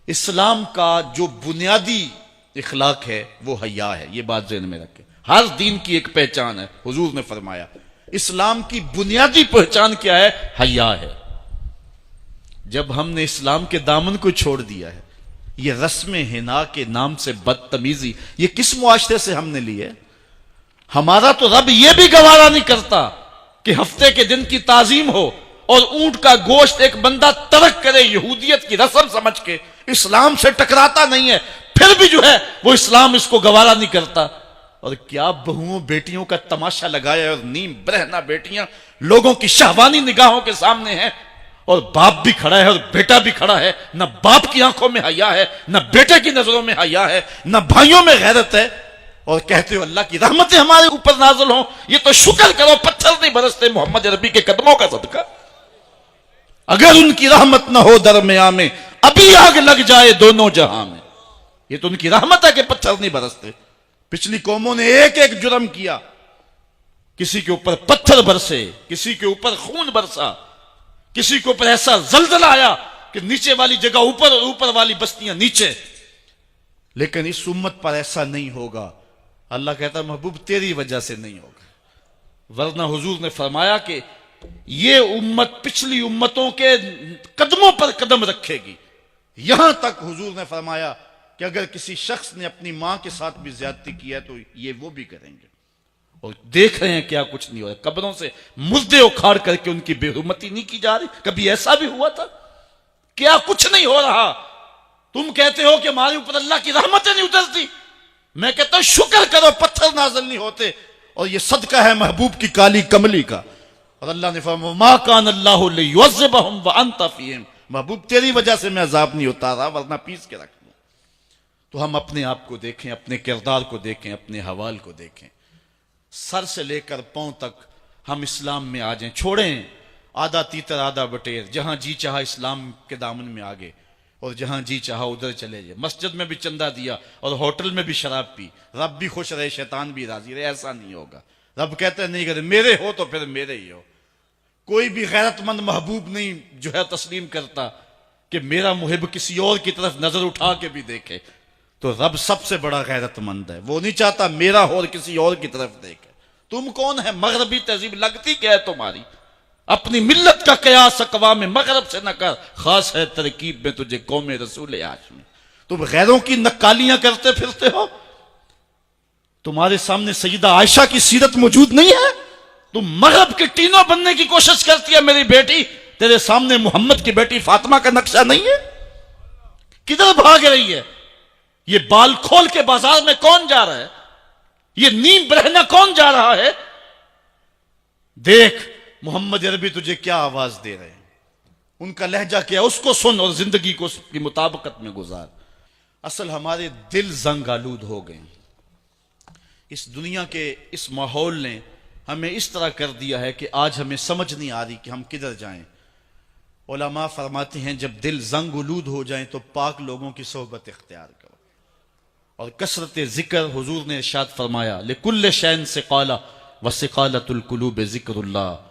इस्लाम का जो बुनियादी इखलाक है वो हया है। ये बात ज़हन में रखें। हर दीन की एक पहचान है। हुजूर ने फरमाया इस्लाम की बुनियादी पहचान क्या है? हया है। जब हमने इस्लाम के दामन को छोड़ दिया है, ये रस्म हिना के नाम से बदतमीजी ये किस मुआशरे से हमने ली है? हमारा तो रब ये भी गवारा नहीं करता कि हफ्ते के दिन की ताजीम हो और ऊंट का गोश्त एक बंदा तर्क करे यहूदियत की रस्म समझ के। इस्लाम से टकराता नहीं है, फिर भी जो है वो इस्लाम इसको गवारा नहीं करता। और क्या बहुओं बेटियों का तमाशा लगाया है, और नीम बरहना बेटियां लोगों की शहवानी निगाहों के सामने हैं, और बाप भी खड़ा है और बेटा भी खड़ा है। न बाप की आंखों में हया है, न बेटे की नजरों में हया है, न भाइयों में गैरत है। और कहते हो अल्लाह की रहमतें हमारे ऊपर नाज़िल हों। ये तो शुक्र करो पत्थर नहीं बरसते मोहम्मद अरबी के कदमों का सदका। अगर उनकी रहमत न हो दरमियां में अभी आग लग जाए दोनों जहां में। ये तो उनकी रहमत है कि पत्थर नहीं बरसते। पिछली कौमों ने एक एक जुर्म किया, किसी के ऊपर पत्थर बरसे, किसी के ऊपर खून बरसा, किसी के ऊपर ऐसा जलजला आया कि नीचे वाली जगह ऊपर और ऊपर वाली बस्तियां नीचे। लेकिन इस उम्मत पर ऐसा नहीं होगा। अल्लाह कहता महबूब तेरी वजह से नहीं होगा, वरना हुजूर ने फरमाया कि ये उम्मत पिछली उम्मतों के कदमों पर कदम रखेगी। यहां तक हुजूर ने फरमाया कि अगर किसी शख्स ने अपनी मां के साथ भी ज्यादती की है तो ये वो भी करेंगे। और देख रहे हैं क्या कुछ नहीं हो रहा। कब्रों से मुर्दे उखाड़ करके उनकी बेहुरमती नहीं की जा रही। कभी ऐसा भी हुआ था? क्या कुछ नहीं हो रहा? तुम कहते हो कि हमारे ऊपर अल्लाह की रहमतें नहीं उतरती। मैं कहता हूं शुक्र करो पत्थर नाज़िल नहीं होते। और ये सदका है महबूब की काली कमली का। और अल्लाह ने फरमाया मा कान अल्लाहु लियुअज़्ज़िबहुम व अंत फीहिम। महबूब तेरी वजह से मैं अजाब नहीं उतारा, वरना पीस के रख दूं। तो हम अपने आप को देखें, अपने किरदार को देखें, अपने हवाल को देखें। सर से लेकर पांव तक हम इस्लाम में आ जाएं। छोड़ें आधा तीतर आधा बटेर। जहां जी चाहा इस्लाम के दामन में आ गए और जहां जी चाहा उधर चले जाए। मस्जिद में भी चंदा दिया और होटल में भी शराब पी। रब भी खुश रहे, शैतान भी राजी रहे। ऐसा नहीं होगा। रब कहते नहीं अगर मेरे हो तो फिर मेरे ही हो। कोई भी गैरतमंद महबूब नहीं जो है तस्लीम करता कि मेरा मुहिब किसी और की तरफ नजर उठा के भी देखे। तो रब सबसे बड़ा गैरतमंद है। वो नहीं चाहता मेरा हो और किसी और की तरफ देखे। तुम कौन है? मगरबी तहजीब लगती क्या है तुम्हारी? अपनी मिल्लत का कयास अक़वाम मगरब से न कर, खास है तरकीब में तुझे कौम रसूल हाशमी। तुम गैरों की नक्कालियां करते फिरते हो। तुम्हारे सामने सईदा आयशा की सीरत मौजूद नहीं है। तुम मगरब के टीनों बनने की कोशिश करती है मेरी बेटी। तेरे सामने मोहम्मद की बेटी फातिमा का नक्शा नहीं है। किधर भाग रही है? ये बाल खोल के बाजार में कौन जा रहा है? ये नीम बरहना कौन जा रहा है? देख मोहम्मद अरबी तुझे क्या आवाज दे रहे हैं, उनका लहजा क्या, उसको सुन और जिंदगी को उसकी मुताबिकत में गुजार। असल हमारे दिल जंग आलूद हो गए। इस दुनिया के इस माहौल ने हमें इस तरह कर दिया है कि आज हमें समझ नहीं आ रही कि हम किधर जाएं। उलमा फरमाते हैं जब दिल जंग आलूद हो जाए तो पाक लोगों की सोहबत इख्तियार करो और कसरत जिक्र। हुजूर ने इरशाद फरमाया लिकुल्ल शैन सिकाला व सिकालतुल कुलूब जिक्रुल्लाह।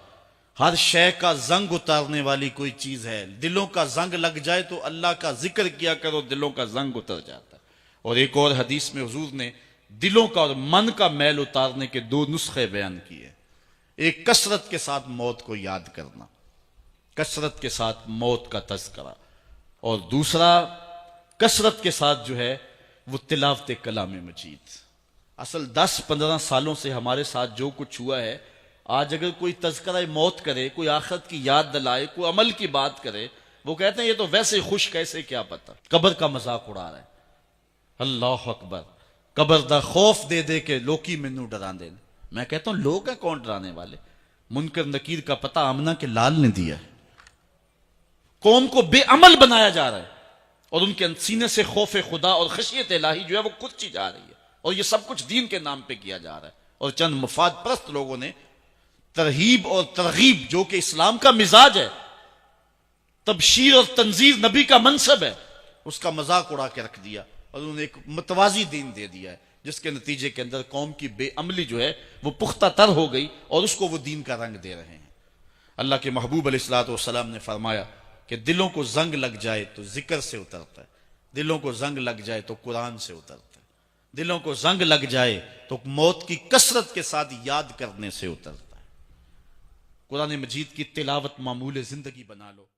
हर शय का जंग उतारने वाली कोई चीज है। दिलों का जंग लग जाए तो अल्लाह का जिक्र किया करो, दिलों का जंग उतर जाता है। और एक और हदीस में हुजूर ने दिलों का और मन का मैल उतारने के दो नुस्खे बयान किए। एक कसरत के साथ मौत को याद करना, कसरत के साथ मौत का तज़किरा, और दूसरा कसरत के साथ जो है वो तिलावत कलाम मजीद। असल 10-15 सालों से हमारे साथ जो कुछ हुआ है, आज अगर कोई तज़किरा मौत करे, कोई आखिरत की याद दिलाए, कोई अमल की बात करे, वो कहते हैं ये तो वैसे खुश कैसे, क्या पता। कब्र का मजाक उड़ा रहा है। अल्लाह अकबर। कब्र दा खौफ दे दे के लोकी मैनू डरा दे। मैं कहता हूं लोग हैं कौन डराने वाले? मुनकर नकीर का पता आमना के लाल ने दिया है। कौम को बेअमल बनाया जा रहा है और उनके सीने से खौफ खुदा और खशियत इलाही जो है वो कुछ जा रही है। और ये सब कुछ दीन के नाम पे किया जा रहा है। और चंद मुफाद परस्त लोगों ने तरहीब और तरगीब, जो कि इस्लाम का मिजाज है, तबशीर और तंजीर नबी का मनसब है, उसका मजाक उड़ा के रख दिया और उन्होंने एक मतवाजी दीन दे दिया है, जिसके नतीजे के अंदर कौम की बेअमली जो है वो पुख्ता तर हो गई और उसको वो दीन का रंग दे रहे हैं। अल्लाह के महबूब अलैहिस्सलातु वस्सलाम ने फरमाया कि दिलों को जंग लग जाए तो जिक्र से उतरता है, दिलों को जंग लग जाए तो कुरान से उतरता है, दिलों को जंग लग जाए तो मौत की कसरत के साथ याद करने से उतरता है। कुरान मजीद की तिलावत मामूल जिंदगी बना लो।